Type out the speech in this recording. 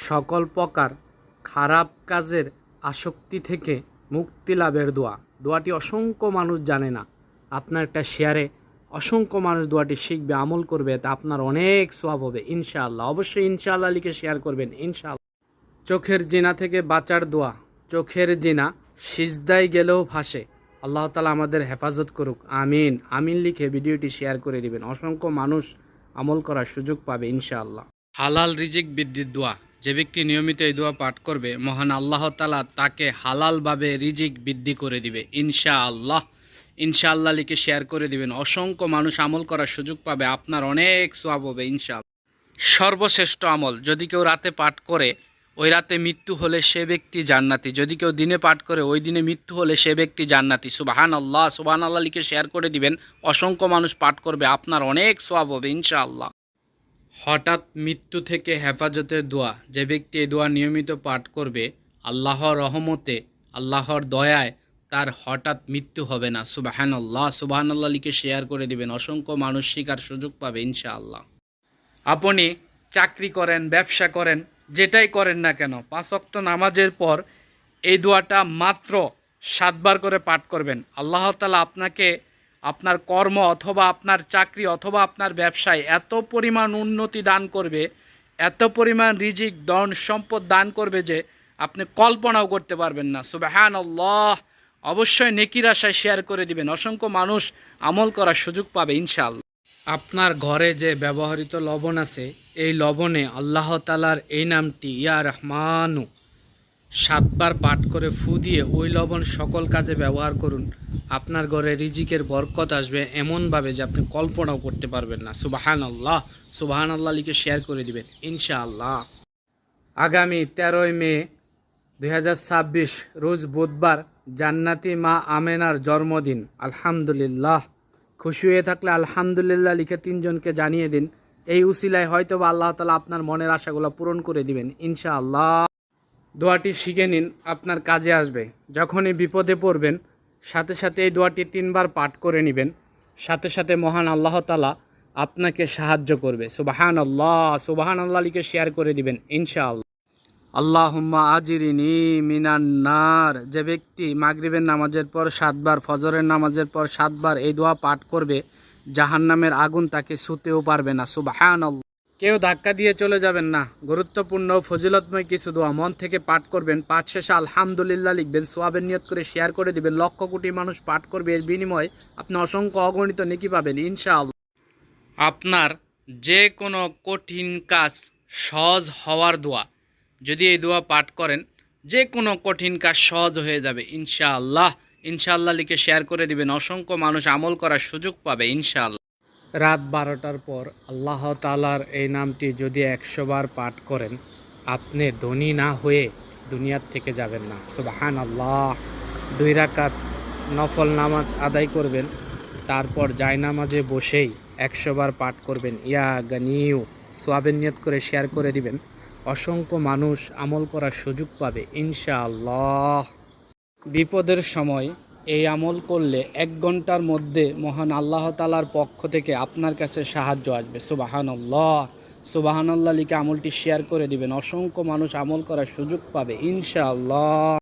সকল প্রকার খারাপ কাজের আসক্তি থেকে মুক্তি লাভের দোয়া। দোয়াটি অসংখ্য মানুষ জানে না। আপনার একটা শেয়ারে অসংখ্য মানুষ দোয়াটি শিখবে, আমল করবে, তা আপনার অনেক সওয়াব হবে ইনশাআল্লাহ। অবশ্যই ইনশাআল্লাহ লিখে শেয়ার করবেন ইনশাআল্লাহ। চোখের জিনা থেকে বাঁচার দোয়া। চোখের জিনা সিজদায় গেলেও ভাসে। আল্লাহ তাআলা আমাদের হেফাজত করুক, আমিন। আমিন লিখে ভিডিওটি শেয়ার করে দিবেন। অসংখ্য মানুষ আমল করার সুযোগ পাবে ইনশাআল্লাহ। হালাল রিজিক বৃদ্ধির দোয়া। যে ব্যক্তি নিয়মিত এই দোয়া পাঠ করবে, মহান আল্লাহ তাআলা তাকে হালালভাবে রিজিক বৃদ্ধি করে দিবে ইনশাআল্লাহ। ইনশাআল্লাহ লিখে শেয়ার করে দিবেন। অসংখ্য মানুষ আমল করার সুযোগ পাবে, আপনার অনেক সওয়াব হবে ইনশাআল্লাহ। সর্বশ্রেষ্ঠ আমল, যদি কেউ রাতে পাঠ করে ওই রাতে মৃত্যু হলে সে ব্যক্তি জান্নাতি। যদি কেউ দিনে পাঠ করে ওই দিনে মৃত্যু হলে সে ব্যক্তি জান্নাতি। সুবহানাল্লাহ, সুবহানাল্লাহ লিখে শেয়ার করে দিবেন। অসংখ্য মানুষ পাঠ করবে, আপনার অনেক সওয়াব হবে ইনশাআল্লাহ। হঠাৎ মৃত্যু থেকে হেফাজতের দোয়া। যে ব্যক্তি এই দোয়া নিয়মিত পাঠ করবে, আল্লাহর রহমতে, আল্লাহর দয়ায় তার হঠাৎ মৃত্যু হবে না। সুবহানাল্লাহ, সুবহানাল্লাহ লিখে শেয়ার করে দিবেন। অসংখ্য মানুষ শিখার সুযোগ পাবে ইনশাআল্লাহ। আপনি চাকরি করেন, ব্যবসা করেন, যেটাই করেন না কেন, 5 ওয়াক্ত নামাজের পর এই দোয়াটা মাত্র 7 বার করে পাঠ করবেন। আল্লাহ তাআলা আপনাকে আপনার কর্ম অথবা আপনার চাকরি অথবা আপনার ব্যবসায় এত পরিমাণ উন্নতি দান করবে, এত পরিমাণ রিজিক ধন সম্পদ দান করবে যে আপনি কল্পনাও করতে পারবেন না। সুবহানাল্লাহ। অবশ্যই নেকির আশায় শেয়ার করে দিবেন। অসংখ্য মানুষ আমল করার সুযোগ পাবে ইনশাআল্লাহ। আপনার ঘরে যে ব্যবহৃত লবণ আছে, এই লবণে আল্লাহ তাআলার এই নামটি ইয়া রহমানু 7 বার পাঠ করে ফু দিয়ে ওই লবণ সকল কাজে ব্যবহার করুন। আপনার ঘরে রিজিকের বরকত আসবে এমনভাবে যে আপনি কল্পনাও করতে পারবেন না। সুবহানাল্লাহ, সুবহানাল্লাহ লিখে শেয়ার করে দিবেন ইনশাআল্লাহ। আগামী 13 মে 2026 রোজ বুধবার জান্নাতি মা আমেনার জন্মদিন। আলহামদুলিল্লাহ। খুশি হয়ে থাকলে আলহামদুলিল্লাহ লিখে 3 জনকে জানিয়ে দিন। এই উসিলায় হয়তো বা আল্লাহ তাআলা আপনার মনের আশাগুলো পূরণ করে দিবেন ইনশাআল্লাহ। দোয়াটি শিখে নিন, আপনার কাজে আসবে। যখনই বিপদে পড়বেন সাথে সাথে এই দোয়াটি 3 বার পাঠ করে নেবেন। সাথে সাথে মহান আল্লাহ তাআলা আপনাকে সাহায্য করবে। সুবহানাল্লাহ, সুবহানাল্লাহ লিখে শেয়ার করে দিবেন ইনশাআল্লাহ। আল্লাহুম্মা আজিরিনি মিনান নার। যে ব্যক্তি মাগরিবের নামাজের পর 7 বার, ফজরের নামাজের পর 7 বার এই দোয়া পাঠ করবে, জাহান্নামের আগুন তাকে ছুঁতেও পারবে না। সুবহানাল্লাহ। কেউ ধাক্কা দিয়ে চলে যাবেন না। গুরুত্বপূর্ণ ফজিলতময় কিছু দোয়া মন থেকে পাঠ করবেন। পাঠ শেষে আলহামদুলিল্লাহ লিখবেন, সওয়াবের নিয়ত করে শেয়ার করে দিবেন। লক্ষ কোটি মানুষ পাঠ করবে, এর বিনিময়ে আপনি অসংখ্য অগণিত নেকি পাবেন ইনশাআল্লাহ। আপনার যে কোনো কঠিন কাজ সহজ হওয়ার দোয়া। যদি এই দোয়া পাঠ করেন, যে কোনো কঠিন কাজ সহজ হয়ে যাবে ইনশাআল্লাহ। ইনশাআল্লাহ লিখে শেয়ার করে দিবেন। অসংখ্য মানুষ আমল করার সুযোগ পাবে ইনশাআল্লাহ। রাত 12টার পর আল্লাহ তাআলার এই নামটি যদি 100 বার পাঠ করেন, আপনি ধনী না হয়ে দুনিয়ার থেকে যাবেন না। সুবহানাল্লাহ। 2 রাকাত নফল নামাজ আদায় করবেন, তারপর জায়নামাজে বসেই 100 বার পাঠ করবেন ইয়া গানিউ। সওয়াবের নিয়ত করে শেয়ার করে দিবেন। অসংখ্য মানুষ আমল করার সুযোগ পাবে ইনশাআল্লাহ। বিপদের সময় এই আমল করলে 1 ঘন্টার মধ্যে মহান আল্লাহ তাআলার পক্ষ থেকে আপনার কাছে সাহায্য আসবে। সুবহানাল্লাহ, সুবহানাল্লাহ লিখে আমলটি শেয়ার করে দিবেন। অসংখ্য মানুষ আমল করার সুযোগ পাবে ইনশাআল্লাহ।